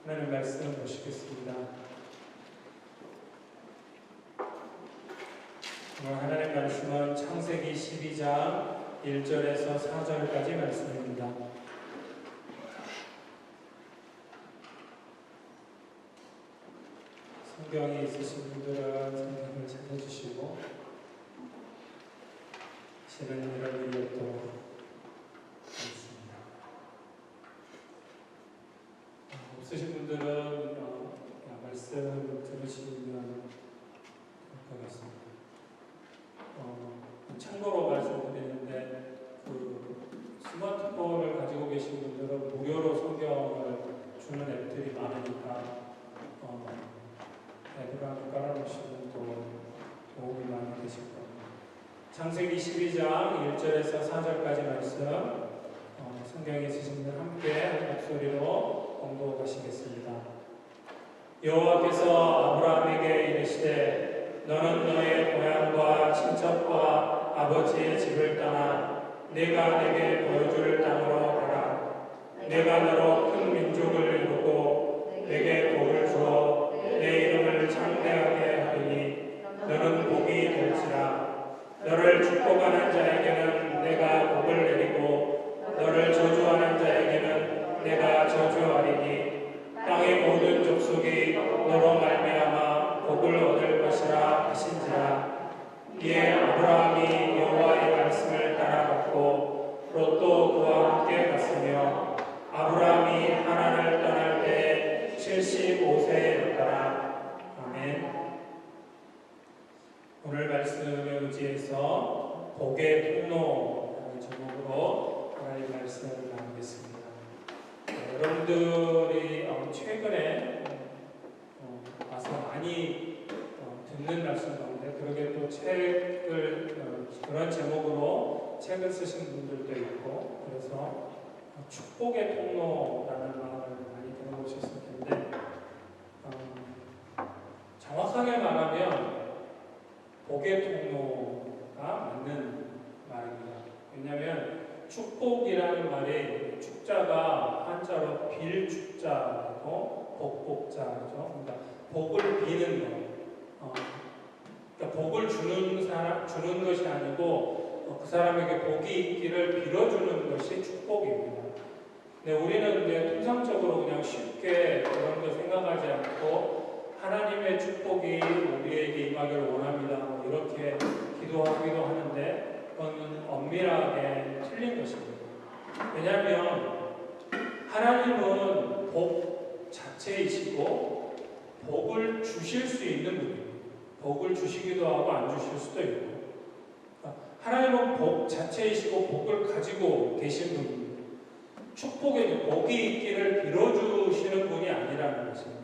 하나님 말씀 보시겠습니다. 오늘 하나님 말씀은 창세기 12장 1절에서 4절까지 말씀입니다. 성경이 있으신 분들은 성경을 찾아주시고 실은 이런 일이 없도록 하겠습니다. 없으신 분들은 말씀 들으시면 될 것 같습니다. 참고로 말씀드리는데 스마트폰을 가지고 계신 분들은 무료로 성경을 주는 앱들이 많으니까 앱을 한번 깔아놓으시면 또 도움이 많이 되실 겁니다. 창세기 12장 1절에서 4절까지 말씀 성경에 있으신 분들 함께 한 목소리로 공독하시겠습니다. 여호와께서 아브라함에게 이르시되 너는 너의 고향과 친척과 아버지의 집을 떠나 내가 내게 보여줄 땅으로 가라. 내가 너로 큰 민족을 이루고 내게 복을 주어 내 이름을 창대하게 하리니 너는 복이 될지라. 너를 축복하는 자에게는 내가 복을 내리고 너를 저주하는 자에게는 내가 저주하리니 땅의 모든 족속이 너로 말미암아 복을 얻을 것이라 하신지라. 이에 아브라함이 여호와의 말씀을 따라갔고 롯도 그와 함께 갔으며 아브라함이 하란을 떠날 때 75세였더라. 아멘. 오늘 말씀에 의지해서 복의 통로라는 제목으로 하나님 말씀을 나누겠습니다. 여러분들이 최근에 와서 많이 듣는 말씀 가운데 그러게 또 책을 그런 제목으로 책을 쓰신 분들도 있고 그래서 축복의 통로라는 말을 많이 들어보셨을 텐데 정확하게 말하면 복의 통로가 맞는 말입니다. 왜냐하면 축복이라는 말이 축자가 한자로 빌 축자고 복복자죠. 그러니까 복을 비는 것. 그러니까 복을 주는 것이 아니고 그 사람에게 복이 있기를 빌어주는 것이 축복입니다. 근데 우리는 이제 통상적으로 그냥 쉽게 그런 걸 생각하지 않고 하나님의 축복이 우리에게 임하기를 원합니다. 이렇게 기도하기도 하는데 그건 엄밀하게 틀린 것입니다. 왜냐하면 하나님은 복 자체이시고 복을 주실 수 있는 분입니다. 복을 주시기도 하고 안 주실 수도 있고 하나님은 복 자체이시고 복을 가지고 계신 분입니다. 축복에 복이 있기를 빌어주시는 분이 아니라는 것입니다.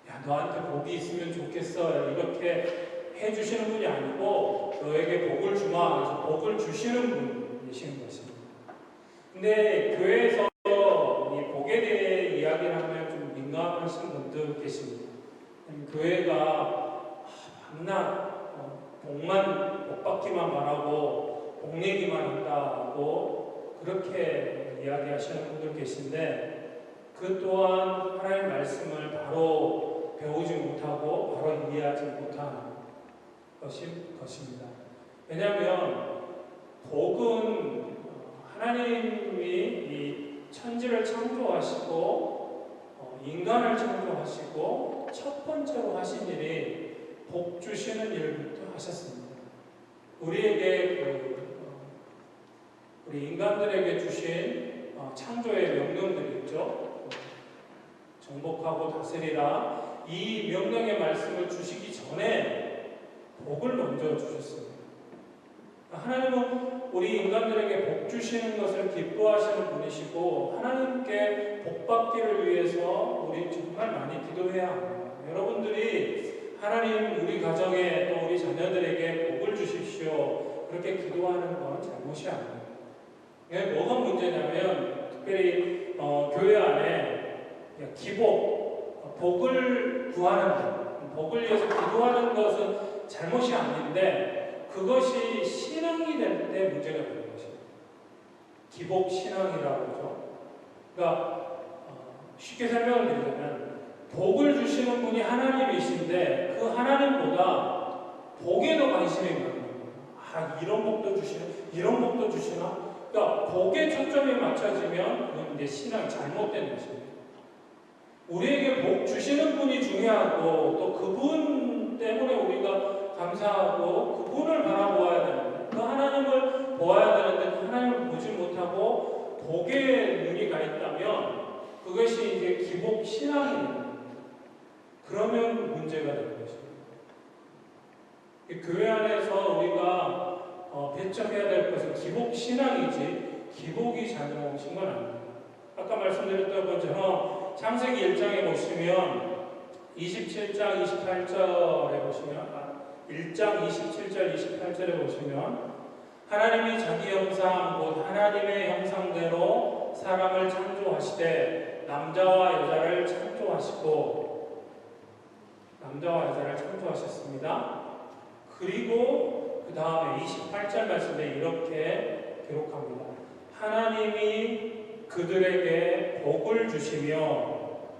야, 너한테 복이 있으면 좋겠어 이렇게 해주시는 분이 아니고 너에게 복을 주마 그래서 복을 주시는 분이신 것입니다. 근데 교회에서 이 복에 대해 이야기를 하면 좀 민감하신 분들 계십니다. 교회가 밤낮 복받기만 바라고 복 얘기만 한다고 그렇게 이야기하시는 분들 계신데 그 또한 하나님의 말씀을 바로 배우지 못하고 바로 이해하지 못하는 것입니다. 왜냐하면 복은 하나님이 이 천지를 창조하시고 인간을 창조하시고 첫 번째로 하신 일이 복 주시는 일부터 하셨습니다. 우리에게 우리 인간들에게 주신 창조의 명령들이 있죠. 정복하고 다스리라. 이 명령의 말씀을 주시기 전에 복을 먼저 주셨습니다. 하나님은 우리 인간들에게 복 주시는 것을 기뻐하시는 분이시고 하나님께 복 받기를 위해서 우리 정말 많이 기도해야 합니다. 여러분들이 하나님 우리 가정에 또 우리 자녀들에게 복을 주십시오 그렇게 기도하는 건 잘못이 아닙니다. 뭐가 문제냐면 특별히 교회 안에 기복, 복을 구하는 것, 복을 위해서 기도하는 것은 잘못이 아닌데 그것이 신앙이 될 때 문제가 되는 것입니다. 기복 신앙이라고 하죠. 그러니까 쉽게 설명을 드리자면 복을 주시는 분이 하나님이신데 그 하나님보다 복에 더 관심이 많은 거예요. 이런 복도 주시나? 이런 복도 주시나? 그러니까 복에 초점이 맞춰지면 그건 이제 신앙이 잘못된 것입니다. 우리에게 복 주시는 분이 중요하고 또 그분 때문에 우리가 감사하고 그분을 바라보아야 되는데 그 하나님을 보아야 되는데 그 하나님을 보지 못하고 복에 눈이 가 있다면 그것이 이제 기복 신앙입니다. 그러면 문제가 되는 것입니다. 교회 안에서 우리가 배척해야 될 것은 기복 신앙이지 기복이 잘못인 건 아닙니다. 아까 말씀드렸던 것처럼 창세기 1장에 보시면 27장 28절에 보시면 1장 27절 28절에 보시면 하나님이 자기 형상 곧 하나님의 형상대로 사람을 창조하시되 남자와 여자를 창조하셨습니다. 그리고 그 다음에 28절 말씀에 이렇게 기록합니다. 하나님이 그들에게 복을 주시며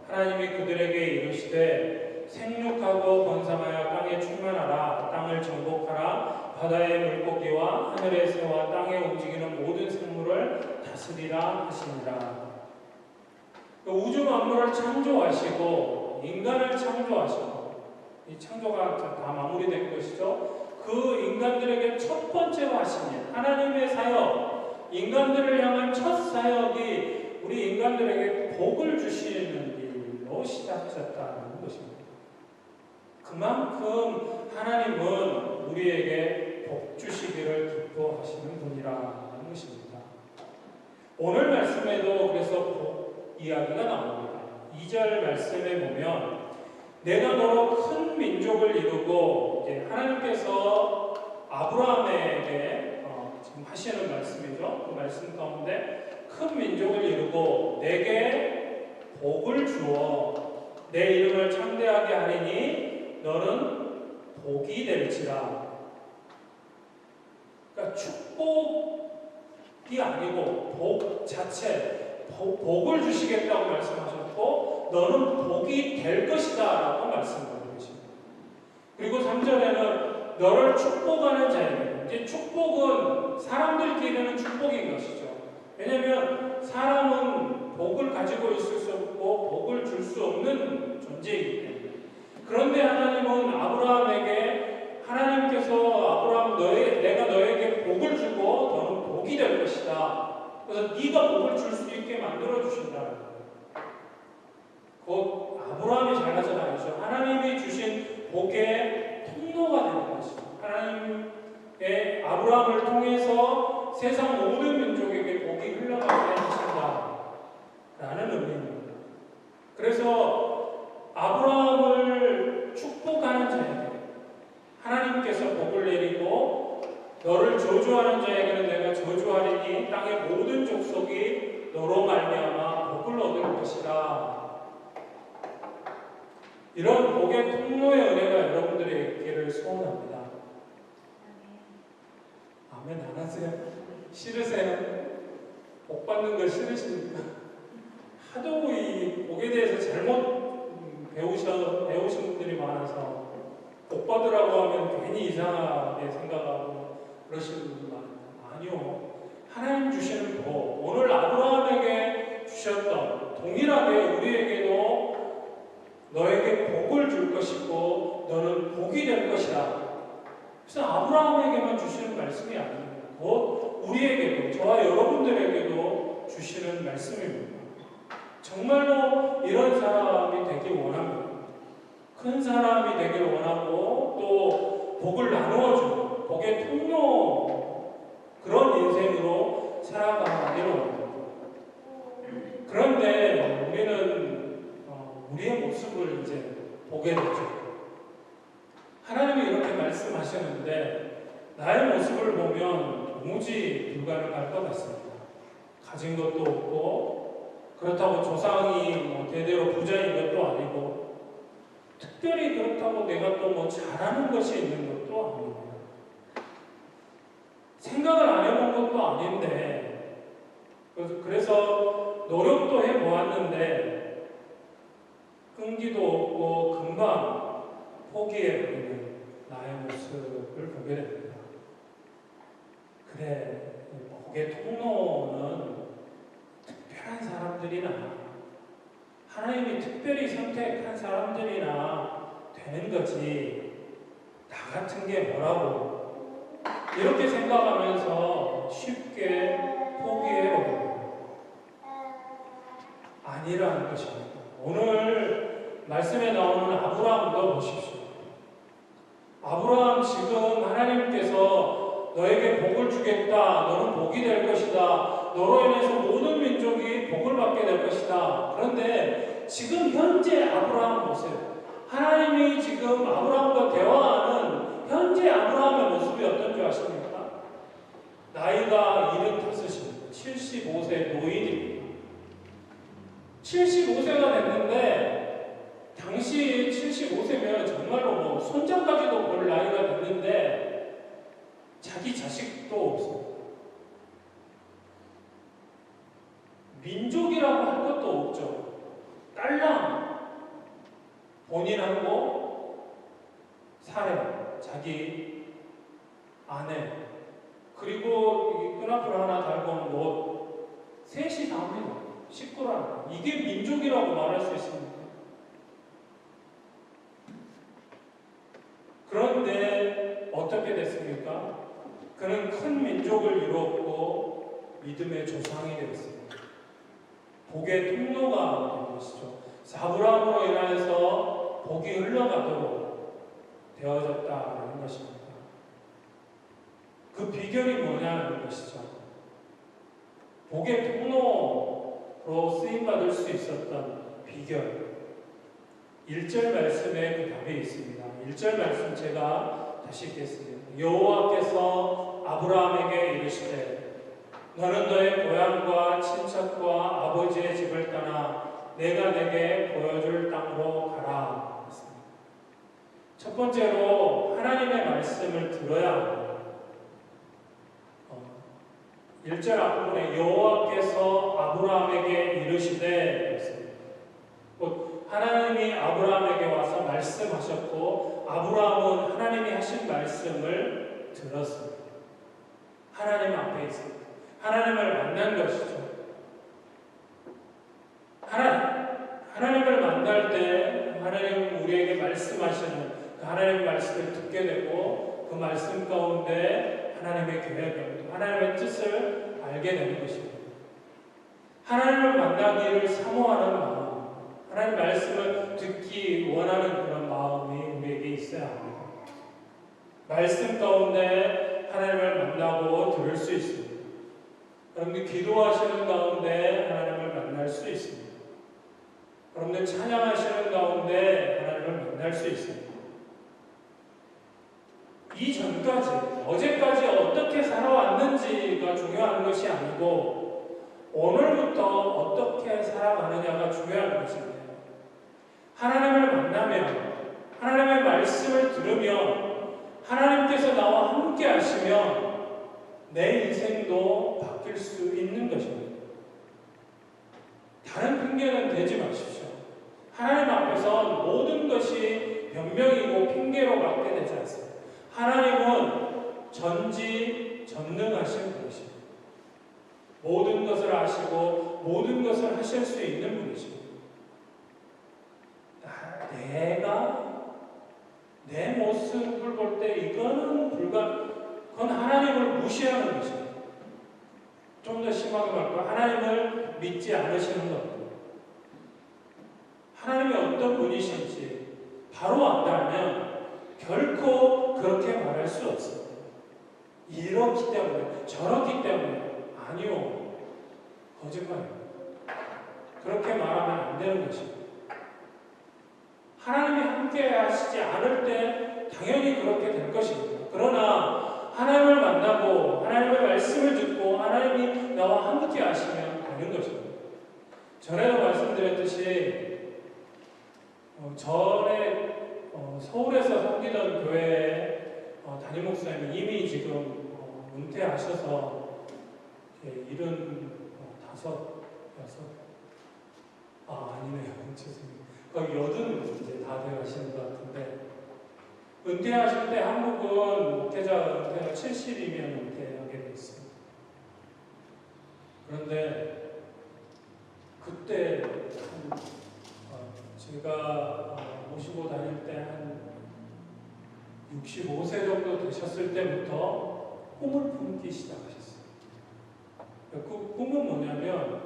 하나님이 그들에게 이르시되 생육하고 번성하여 땅에 충만하라 땅을 정복하라 바다의 물고기와 하늘의 새와 땅에 움직이는 모든 생물을 다스리라 하시니라. 우주 만물을 창조하시고 인간을 창조하시고 이 창조가 다 마무리된 것이죠. 그 인간들에게 첫 번째로 하신 일, 하나님의 사역, 인간들을 향한 첫 사역이 우리 인간들에게 복을 주시는 일로 시작하셨다는 것입니다. 그만큼 하나님은 우리에게 복 주시기를 기뻐하시는 분이라는 것입니다. 오늘 말씀에도 그래서 복 이야기가 나옵니다. 2절 말씀에 보면 내가 너로 큰 민족을 이루고 이제 하나님께서 아브라함에게 지금 하시는 말씀이죠. 그 말씀 가운데 큰 민족을 이루고 내게 복을 주어 내 이름을 창대하게 하리니 너는 복이 될지라. 그러니까 축복이 아니고 복 자체, 복을 주시겠다고 말씀하셨고 너는 복이 될 것이다 라고 말씀하고 계십니다. 그리고 3절에는 너를 축복하는 자에게, 이제 축복은 사람들끼리는 축복인 것이죠. 왜냐하면 사람은 복을 가지고 있을 수 없고 복을 줄 수 없는 존재이기 때문에. 그런데 하나님은 아브라함에게 하나님께서 아브라함 내가 너에게 복을 주고 너는 복이 될 것이다. 그래서 네가 복을 줄 수 있게 만들어 주신다. 곧 아브라함이 잘나서 아니죠. 하나님이 주신 복의 통로가 되는 것이죠. 하나님의 아브라함을 통해서 세상 모든 민족에게 복이 흘러가게 하신다라는 의미입니다. 그래서 아브라함을 축복하는 자에게 하나님께서 복을 내리고 너를 저주하는 자에게는 내가 저주하리니 땅의 모든 족속이 너로 말미암아 복을 얻을 것이다. 이런 복의 통로의 은혜가 여러분들의 있기를 소원합니다. 아멘 안 하세요? 싫으세요? 복 받는 거 싫으십니까? 하도 이 복에 대해서 잘못 배우신 분들이 많아서 복 받으라고 하면 괜히 이상하게 생각하고 그러시는 분들 많아요. 아니요. 하나님 주시는 복, 오늘 아브라함에게 주셨던 동일하게 우리에게도 너에게 복을 줄 것이고 너는 복이 될 것이다. 그래서 아브라함에게만 주시는 말씀이 아닙니다. 곧 우리에게도 저와 여러분들에게도 주시는 말씀입니다. 정말로 이런 사람이 되길 원합니다. 큰 사람이 되길 원하고 또 복을 나누어주는 복의 통로 그런 인생으로 살아가기를 원합니다. 그런데 우리는 우리의 모습을 이제 보게 되죠. 하나님이 이렇게 말씀하시는데 나의 모습을 보면 도무지 불가능할 것 같습니다. 가진 것도 없고 그렇다고 조상이 대대로 부자인 것도 아니고 특별히 그렇다고 내가 또 잘하는 것이 있는 것도 아닙니다. 생각을 안 해본 것도 아닌데 그래서 노력도 해보았는데 끈기도 없고 금방 포기해버리는 나의 모습을 보게 됩니다. 그래, 복의 통로는 특별한 사람들이나 하나님이 특별히 선택한 사람들이나 되는 거지 나 같은 게 뭐라고 이렇게 생각하면서 쉽게 포기해버립니다. 아니라는 것입니다. 오늘 말씀에 나오는 아브라함도 보십시오. 아브라함 지금 하나님께서 너에게 복을 주겠다. 너는 복이 될 것이다. 너로 인해서 모든 민족이 복을 받게 될 것이다. 그런데 지금 현재 아브라함 보세요. 하나님이 지금 아브라함과 대화하는 현재 아브라함의 모습이 어떤 줄 아십니까? 나이가 75입니다. 75세 노인입니다. 75세가 됐는데 당시 75세면 정말로 뭐 손자까지도 볼 나이가 됐는데 자기 자식도 없어. 민족이라고 할 것도 없죠. 딸랑 본인하고 사례, 자기 아내, 그리고 끈앞을 하나 달고 온 옷, 셋이 나옵니다. 식구라. 이게 민족이라고 말할 수 있습니다. 그런데 어떻게 됐습니까? 그는 큰 민족을 이루었고 믿음의 조상이 되었습니다. 복의 통로가 된 것이죠. 아브라함으로 인하여서 복이 흘러가도록 되어졌다는 것입니다. 그 비결이 뭐냐는 것이죠. 복의 통로로 쓰임받을 수 있었던 비결. 1절 말씀에 그 답이 있습니다. 1절 말씀 제가 다시 읽겠습니다. 여호와께서 아브라함에게 이르시되 너는 너의 고향과 친척과 아버지의 집을 떠나 내가 내게 보여줄 땅으로 가라. 했습니다. 첫 번째로 하나님의 말씀을 들어야 합니다. 1절 앞부분에 여호와께서 아브라함에게 이르시되 했습니다. 곧 하나님이 아브라함에게 와서 말씀하셨고 아브라함은 하나님이 하신 말씀을 들었습니다. 하나님 앞에 있습니다. 하나님을 만난 것이죠. 하나님을 만날 때 하나님 우리에게 말씀하시는 그 하나님의 말씀을 듣게 되고 그 말씀 가운데 하나님의 계획을, 하나님의 뜻을 알게 되는 것입니다. 하나님을 만나기를 사모하는 마음, 하나님의 말씀을 듣기 원하는 그런 마음이 우리에게 있어야 합니다. 말씀 가운데 하나님을 만나고 들을 수 있습니다. 그런데 기도하시는 가운데 하나님을 만날 수 있습니다. 그런데 찬양하시는 가운데 하나님을 만날 수 있습니다. 이전까지, 어제까지 어떻게 살아왔는지가 중요한 것이 아니고 오늘부터 어떻게 살아가느냐가 중요한 것입니다. 하나님을 만나면, 하나님의 말씀을 들으면, 하나님께서 나와 함께 하시면 내 인생도 바뀔 수 있는 것입니다. 다른 핑계는 대지 마십시오. 하나님 앞에서 모든 것이 변명이고 핑계로 받게 되지 않습니다. 하나님은 전지전능하신 분이십니다. 모든 것을 아시고 모든 것을 하실 수 있는 분이십니다. 내가 내 모습을 볼 때 이거는 그건 하나님을 무시하는 것입니다. 좀 더 심하게 말하면 하나님을 믿지 않으시는 겁니다. 하나님이 어떤 분이신지 바로 안다면 결코 그렇게 말할 수 없습니다. 이렇기 때문에, 저렇기 때문에, 아니요. 거짓말입니다. 그렇게 말하면 안 되는 것입니다. 하나님이 함께 하시지 않을 때 당연히 그렇게 될 것입니다. 그러나 하나님을 만나고 하나님의 말씀을 듣고 하나님이 나와 함께 하시면 되는 것입니다. 전에도 말씀드렸듯이 전에 서울에서 섬기던 교회에 담임 목사님이 이미 지금 은퇴하셔서 75, 아니네요. 죄송해요. 거의 80 이제 다 되어가시는 것 같은데, 은퇴하실 때 한국은 목회자 은퇴가 70이면 은퇴하게 되어 있습니다. 그런데 그때 제가 모시고 다닐 때 한 65세 정도 되셨을 때부터 꿈을 품기 시작하셨어요. 그 꿈은 뭐냐면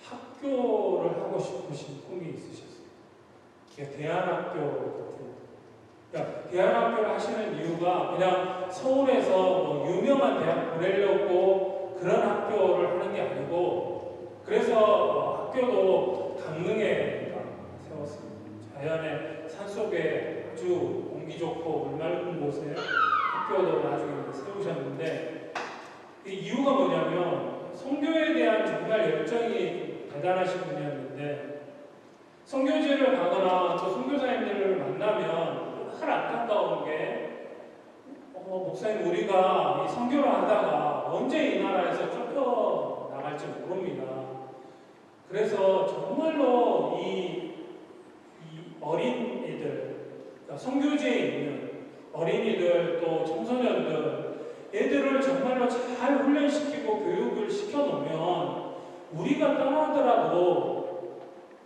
학교를 하고 싶으신 꿈이 있으셨어요. 대안학교 같은. 그러니까 대안학교를 하시는 이유가 그냥 서울에서 뭐 유명한 대학 보내려고 그런 학교를 하는 게 아니고, 그래서 학교도 강릉에 세웠습니다. 자연의 산속에 아주 공기 좋고 물 맑은 곳에 학교도 나중에 세우셨는데, 이 이유가 뭐냐면 선교에 대한 정말 열정이 대단하신 분이었는데, 선교지를 가거나 또 선교사님들을 만나면 늘 안타까운 게 목사님, 우리가 이 선교를 하다가 언제 이 나라에서 쫓겨나갈지 모릅니다. 그래서 정말로 이 어린이들, 그러니까 선교지에 있는 어린이들 또 청소년들, 애들을 정말로 잘 훈련시키고 교육을 시켜놓으면 우리가 떠나더라도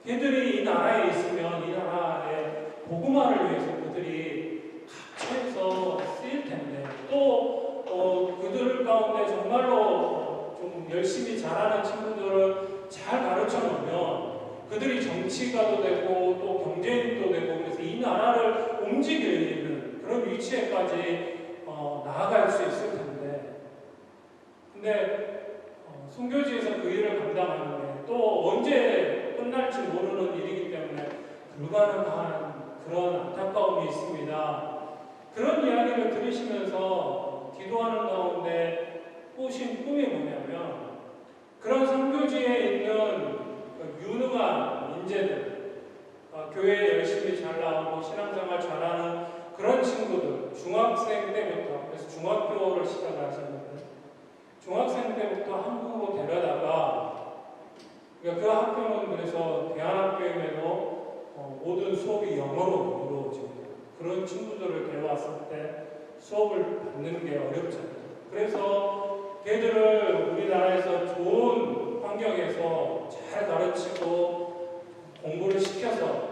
걔들이 이 나라에 있으면 이 나라의 복음화를 위해서 그들이 각처에서 쓰일 텐데, 또 그들 가운데 정말로 좀 열심히 잘하는 친구들을 잘 가르쳐 놓으면 그들이 정치가도 되고 또 경제인도 되고, 그래서 이 나라를 움직이는 그런 위치에까지 나아갈 수 있을 텐데, 근데 선교지에서 그 일을 감당하는 게 또 언제 끝날지 모르는 일이기 때문에 불가능한 그런 안타까움이 있습니다. 그런 이야기를 들으시면서 기도하는 가운데 꾸신 꿈이 뭐냐면, 그런 선교지에 있는 유능한 인재들, 교회에 열심히 잘 나오고 신앙생활 잘하는 그런 친구들, 중학생 때부터, 그래서 중학교를 시작하셨는데 중학생 때부터 한국으로 데려다가, 그러니까 그 학교는 그래서 대안학교임에도 모든 수업이 영어로 이루어집니다. 그런 친구들을 데려왔을 때 수업을 받는 게 어렵잖아요. 그래서 걔들을 우리나라에서 좋은 환경에서 잘 가르치고 공부를 시켜서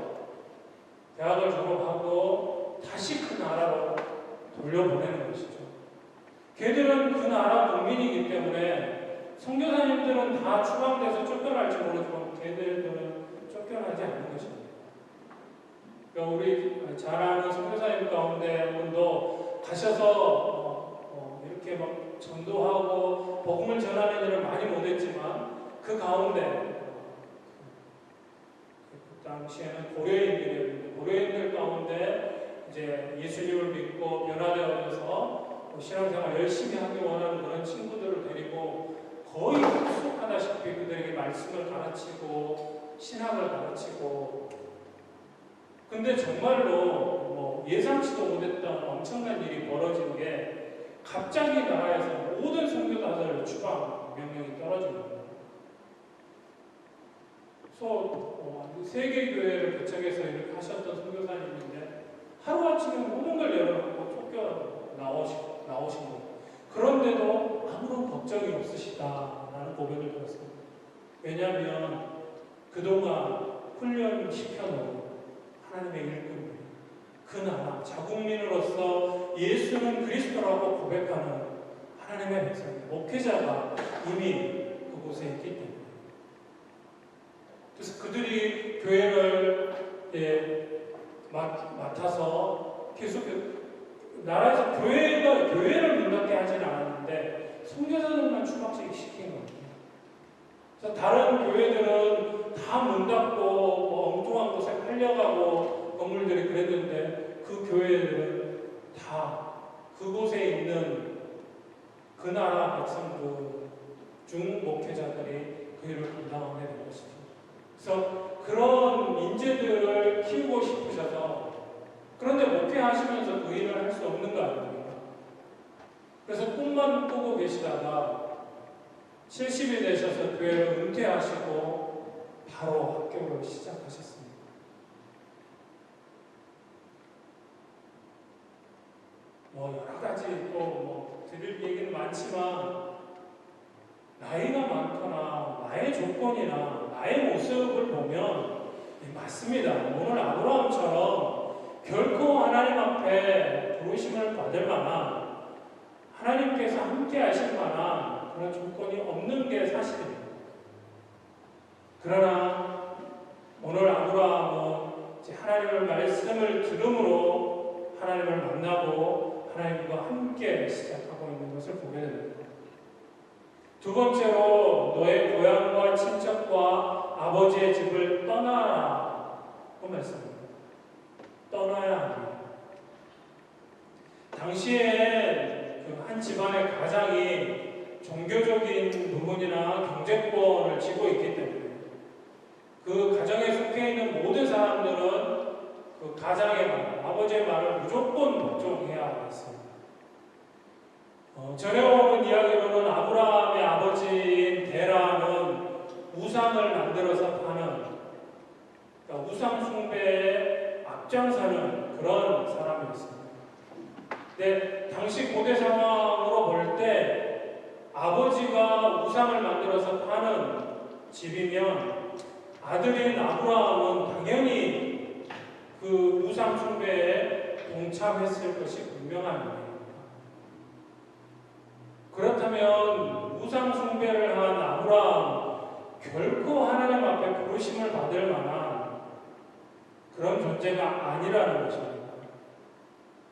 대학을 졸업하고 다시 그 나라로 돌려보내는 것이죠. 걔들은 그 나라 국민이기 때문에 선교사님들은 다 추방돼서 쫓겨날지 모르지만 걔들은 쫓겨나지 않는 것입니다. 그러니까 우리 잘 아는 선교사님 가운데 한 분도 가셔서 이렇게 막 전도하고 복음을 전하는 일을 많이 못했지만 그 가운데 그 당시에는 고려인들 가운데 이제 예수님을 믿고 변화되어져서 신앙생활 열심히 하기 원하는 그런 친구들을 데리고 거의 흡수하다시피 그들에게 말씀을 가르치고 신학을 가르치고, 근데 정말로 예상치도 못했던 엄청난 일이 벌어진 게, 갑자기 나라에서 모든 선교사들 추방 명령이 떨어집니다. 그래서 세계교회를 개척해서 이렇게 하셨던 선교사님인데 하루아침에 모든 걸 내려놓고 쫓겨 나오신 거예요. 그런데도 아무런 걱정이 없으시다라는 고백을 들었습니다. 왜냐하면 그동안 훈련시켜놓은 하나님의 일꾼들, 그 나라 자국민으로서 예수는 그리스도라고 고백하는 하나님의 백성, 목회자가 이미 그곳에 있기 때문에, 그래서 그들이 교회를 맡아서 계속 나라에서 교회를 문 닫게 하지는 않았는데 선교사들만 추방시킨 거예요. 그래서 다른 교회들은 다 문 닫고 엉뚱한 곳에 팔려가고 건물들이 그랬는데, 그 교회들은 다 그곳에 있는 그 나라 백성들 중 목회자들이 그 일을 감당하게 된 것이죠. 그래서 그런 인재들을 키우고 싶으셔서, 그런데 목회하시면서 그 일을 할 수 없는 거 아닙니까? 그래서 꿈만 꾸고 계시다가 70이 되셔서 교회를 은퇴하시고 바로 학교를 시작하셨습니다. 여러 가지 또 드릴 얘기는 많지만 나이가 많거나 나의 조건이나 나의 모습을 보면 맞습니다. 오늘 아브라함처럼 결코 하나님 앞에 부르심을 받을 만한 하나님께서 함께 하실 만한 그런 조건이 없는 게 사실입니다. 그러나 오늘 아브라함은 하나님의 말씀을 들음으로 하나님을 만나고 하나님과 함께 시작하고 있는 것을 보게 됩니다. 두 번째로 너의 고향과 친척과 아버지의 집을 떠나라 그 말씀입니다. 떠나야 합니다. 당시에 그 한 집안의 가장이 종교적인 부분이나 경제권을 쥐고 있기 때문에 그 가정에 속해 있는 모든 사람들은 그 가장의 말, 아버지의 말을 무조건 복종해야 했습니다. 전에 온 이야기로는 아브라함의 아버지인 데라는 우상을 만들어서 파는, 그러니까 우상 숭배에 앞장서는 그런 사람이었습니다. 근데 당시 고대 상황으로 볼 때 아버지가 우상을 만들어서 파는 집이면 아들인 아브라함은 당연히 그 우상 숭배에 동참했을 것이 분명한 일입니다. 그렇다면 우상 숭배를 한 아브라함 결코 하나님 앞에 부르심을 받을 만한 그런 존재가 아니라는 것입니다.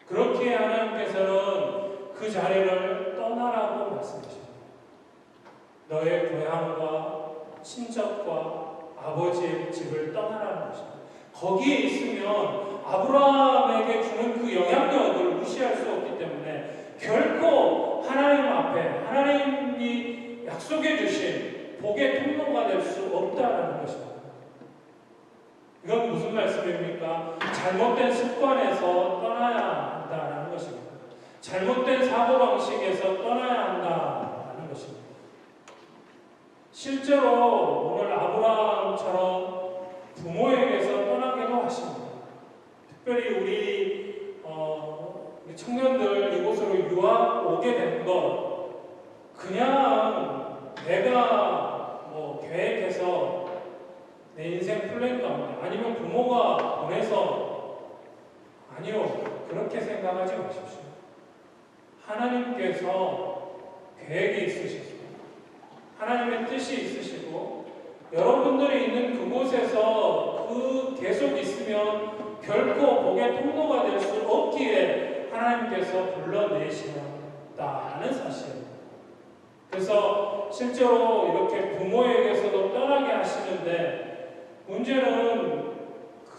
그렇게 하나님께서는 그 자리를 떠나라고 말씀하십니다. 너의 고향과 친척과 아버지의 집을 떠나라는 것입니다. 거기에 있으면 아브라함에게 주는 그 영향력을 무시할 수 없기 때문에 결코 하나님 앞에 하나님이 약속해 주신 복의 통로가 될 수 없다는 것입니다. 이건 무슨 말씀입니까? 잘못된 습관에서 떠나야 한다는 것입니다. 잘못된 사고방식에서 떠나야 한다는 것입니다. 실제로 오늘 아브라함처럼 부모에게서 떠나기도 하십니다. 특별히 우리 청년들 이곳으로 유학 오게 된 것 그냥 내가 계획해서 내 인생 플랜 가운데 아니면 부모가 보내서 아니요 그렇게 생각하지 마십시오. 하나님께서 계획이 있으시고 하나님의 뜻이 있으시고 여러분들이 있는 그곳에서 계속 있으면 결코 복의 통로가 될 수 없기에 하나님께서 불러내신다는 사실입니다. 그래서 실제로 이렇게 부모에게서도 떠나게 하시는데 문제는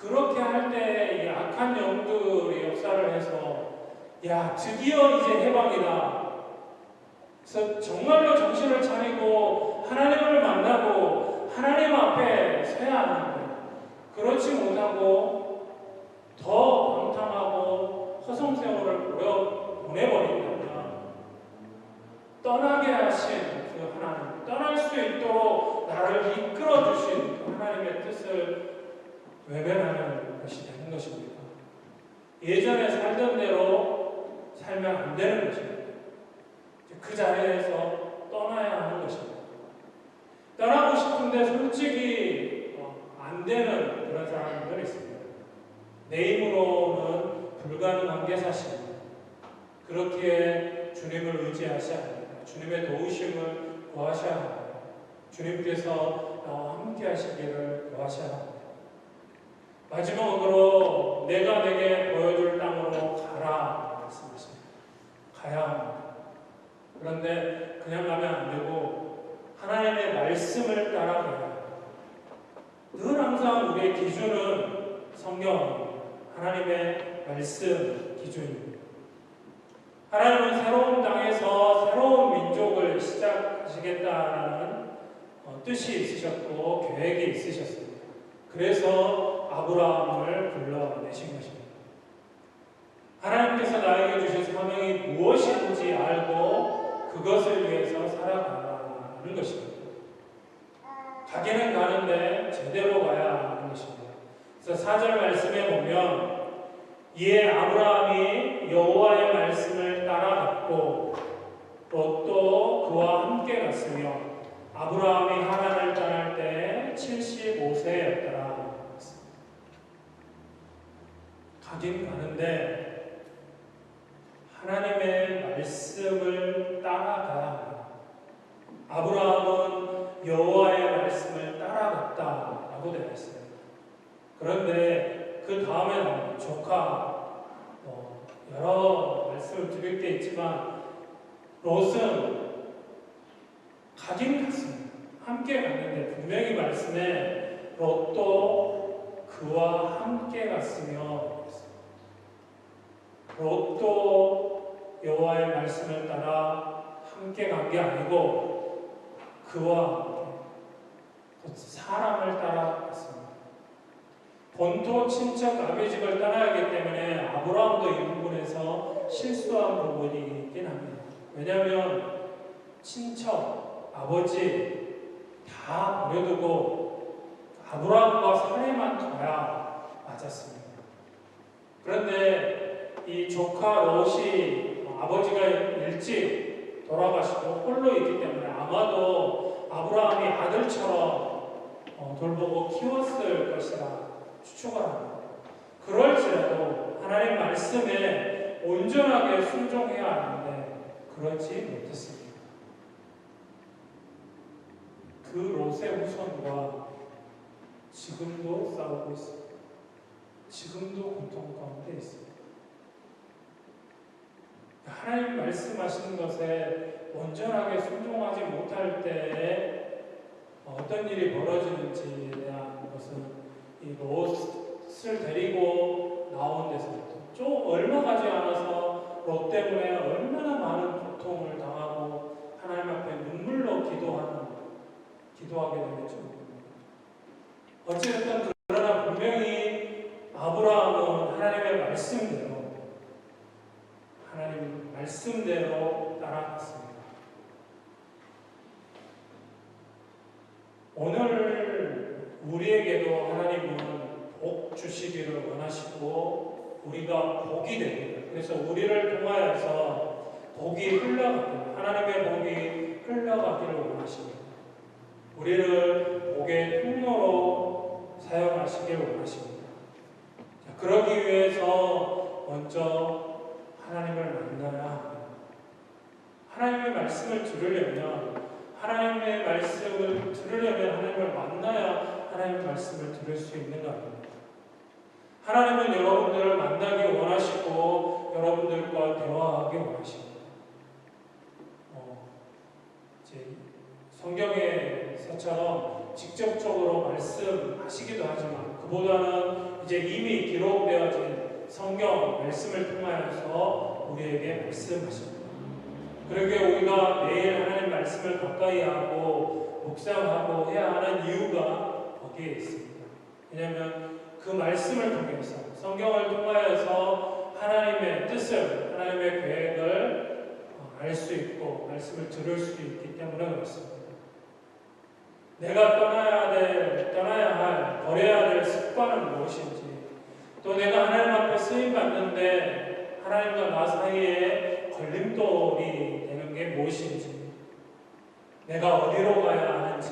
그렇게 할 때 악한 영들이 역사를 해서 드디어 이제 해방이다. 그래서 정말로 정신을 차리고 하나님을 만나고 하나님 앞에 서야 하는데 그렇지 못하고 더 방탕하고 허송세월을 보내버린다면 떠나게 하신 그 하나님, 떠날 수 있도록 나를 이끌어주신 그 하나님의 뜻을 외면하는 것이 되는 것입니다. 예전에 살던 대로 살면 안 되는 것입니다. 그 자리에서 떠나야 하는 것입니다. 떠나고 싶은데 솔직히 안 되는 그런 사람들이 있습니다. 내 힘으로는 불가능한 게 사실입니다. 그렇기에 주님을 의지하셔야 합니다. 주님의 도우심을 구하셔야 합니다. 주님께서 나와 함께 하시기를 구하셔야 합니다. 마지막으로 내가 내게 보여줄 땅으로 가라 말씀하십니다. 가야 합니다. 그런데 그냥 가면 안 되고 하나님의 말씀을 따라가야 합니다. 늘 항상 우리의 기준은 성경, 하나님의 말씀 기준입니다. 하나님은 새로운 땅에서 새로운 민족을 시작하시겠다라는 뜻이 있으셨고 계획이 있으셨습니다. 그래서 아브라함을 불러내신 것입니다. 하나님께서 나에게 주신 사명이 무엇인지 알고 그것을 위해서 살아가는 것입니다. 가기는 가는데 제대로 가야 하는 것입니다. 그래서 4절 말씀에 보면 이에 아브라함이 여호와의 말씀을 따라갔고 롯도 그와 함께 갔으며 아브라함이 하란을 떠날 때 75세였더라. 가긴 가는데 하나님의 말씀을 따라가야 합니다. 아브라함은 여호와의 말씀을 따라갔다라고 되어 있어요. 그런데 그 다음에 나오는 조카, 여러 말씀을 드릴 게 있지만 롯은 가긴 갔습니다. 함께 갔는데 분명히 말씀에 롯도 그와 함께 갔으며 롯도 여호와의 말씀을 따라 함께 간 게 아니고 그와 함께 사람을 따라 갔습니다. 본토 친척 아비 집을 떠나야 하기 때문에 아브라함도 이 부분에서 실수한 부분이 있긴 합니다. 왜냐하면 친척, 아버지 다 버려두고 아브라함과 사례만 가야 맞았습니다. 그런데 이 조카 롯이 아버지가 일찍 돌아가시고 홀로 있기 때문에 아마도 아브라함이 아들처럼 돌보고 키웠을 것이라 추측을 합니다. 그럴지라도 하나님 말씀에 온전하게 순종해야 하는데 그렇지 못했습니다. 그 롯의 후손과 지금도 싸우고 있습니다. 지금도 고통 가운데 있습니다. 하나님 말씀하시는 것에 온전하게 순종하지 못할 때에 어떤 일이 벌어지는지에 대한 것은 이 롯을 데리고 나온 데서부터 좀 얼마 가지 않아서 롯 때문에 얼마나 많은 고통을 당하고 하나님 앞에 눈물로 기도하게 되는지 모릅니다. 어찌됐든 그러나 분명히 아브라함은 하나님 말씀대로 따라갔습니다. 오늘 우리에게도 하나님은 복 주시기를 원하시고 우리가 복이 됩니다. 그래서 우리를 통하여서 복이 흘러가기를, 하나님의 복이 흘러가기를 원하십니다. 우리를 복의 통로로 사용하시길 원하십니다. 자, 그러기 위해서 먼저 하나님을 만나야 합니다. 하나님의 말씀을 들으려면 하나님을 만나야 하나님의 말씀을 들을 수 있는 겁니다. 하나님은 여러분들을 만나기 원하시고 여러분들과 대화하기 원하십니다. 성경에서처럼 직접적으로 말씀하시기도 하지만 그보다는 이제 이미 기록되어진 성경 말씀을 통하여서 우리에게 말씀하십니다. 그러게 우리가 매일 하나님 말씀을 가까이 하고 묵상하고 해야 하는 이유가 거기에 있습니다. 왜냐하면 그 말씀을 통해서 성경을 통하여서 하나님의 뜻을, 하나님의 계획을 알 수 있고 말씀을 들을 수 있기 때문에 그렇습니다. 내가 떠나야 할, 버려야 될 습관은 무엇인지, 또 내가 하나님 앞에 쓰임 받는데 하나님과 나 사이에 걸림돌이 되는 게 무엇인지, 내가 어디로 가야 하는지,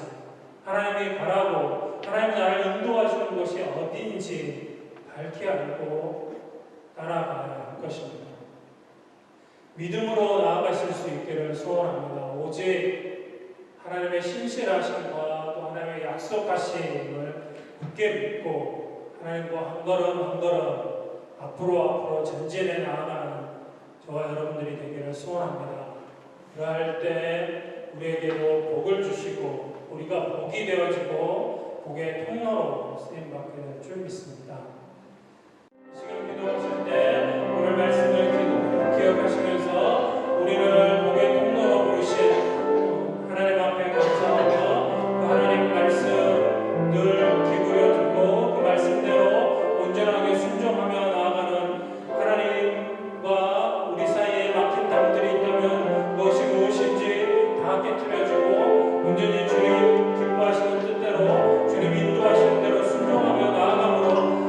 하나님이 가라고 하나님 나를 인도하시는 곳이 어디인지 밝히 알고 따라가야 할 것입니다. 믿음으로 나아가실 수 있기를 소원합니다. 오직 하나님의 신실하심과 또 하나님의 약속하심을 굳게 믿고 하나님과 한 걸음 한 걸음 앞으로 전진해 나아가는 저와 여러분들이 되기를 소원합니다. 그럴 때 우리에게도 복을 주시고 우리가 복이 되어지고 복의 통로로 쓰임받게 될 줄 믿습니다. 지금 기도하실 때 오늘 말씀을 기억하시면서 우리를 복의 통로로 부르신 하나님 앞에 감사하며 하나님 말씀 늘 기울여 듣고 그 말씀대로 온전하게 순종하며 나아가는 하나님과 우리 사이에 막힌 담들이 있다면 그것이 무엇인지 다 깨트려주고 온전히 주님 기뻐하시는 뜻대로 주님 인도하시는 대로 순종하며 나아감으로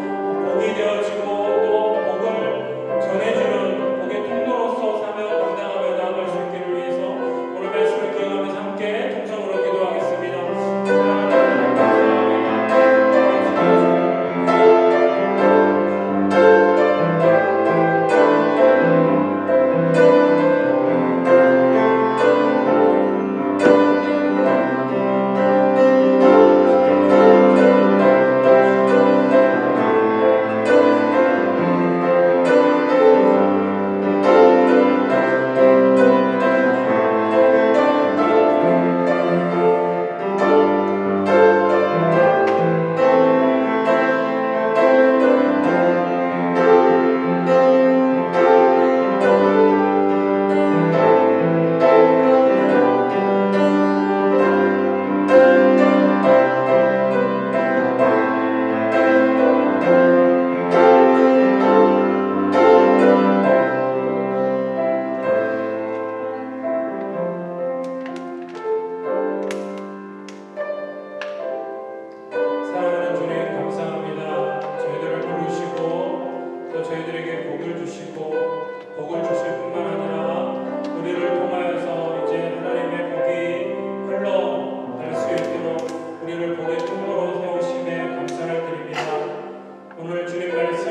오늘 주님 말씀